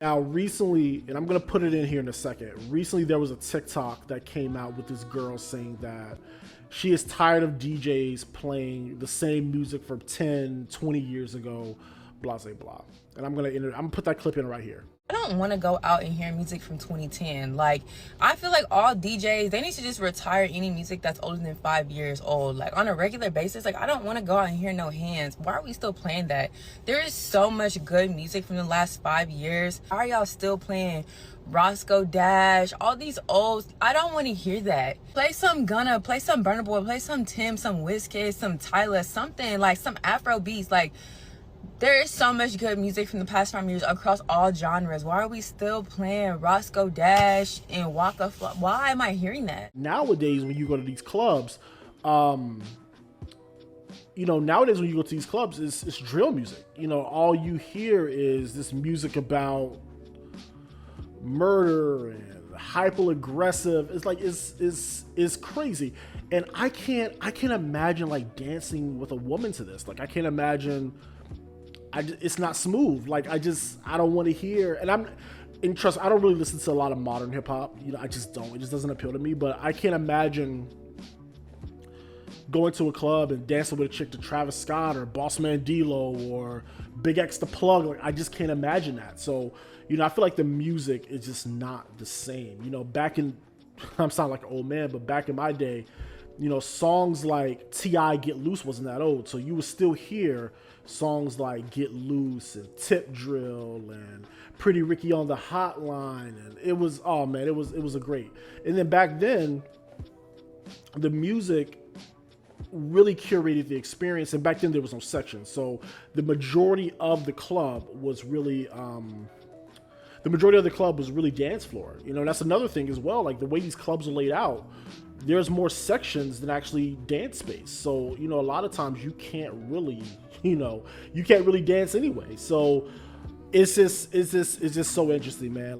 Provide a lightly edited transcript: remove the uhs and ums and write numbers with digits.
Now, recently, and I'm gonna put it in here in a second. Recently, there was a TikTok that came out with this girl saying that she is tired of DJs playing the same music from 10, 20 years ago, blah, blah, blah. And I'm gonna put that clip in right here. I don't want to go out and hear music from 2010. Like, I feel like all DJs, they need to just retire any music that's older than 5 years old. Like, on a regular basis, like, I don't want to go out and hear no hands. Why are we still playing that? There is so much good music from the last 5 years. Why are y'all still playing Roscoe Dash, all these old? I don't want to hear that. Play some Gunna, play some Burna Boy, play some Tim, some Wizkid, some Tyler, something like some Afro beats. Like, there is so much good music from the past 5 years across all genres. Why are we still playing Roscoe Dash and Waka Flocka? Why am I hearing that? Nowadays, when you go to these clubs, nowadays when you go to these clubs, it's drill music. All you hear is this music about murder and hyper aggressive. It's like it's crazy, and I can't imagine like dancing with a woman to this. Like I can't imagine. It's not smooth. Like I don't want to hear. And trust, I don't really listen to a lot of modern hip hop. I just don't. It just doesn't appeal to me. But I can't imagine going to a club and dancing with a chick to Travis Scott or Bossman D-Lo or Big X the Plug. Like I just can't imagine that. So I feel like the music is just not the same. Back in, I'm sounding like an old man, but back in my day, songs like T.I. Get Loose wasn't that old. So you would still hear songs like Get Loose and Tip Drill and Pretty Ricky on the Hotline. And it was, oh man, it was a great. And then back then, the music really curated the experience. And back then there was no section. So the majority of the club was really, dance floor. That's another thing as well. Like the way these clubs are laid out, there's more sections than actually dance space. So, a lot of times you can't really, you can't really dance anyway. So it's just so interesting, man.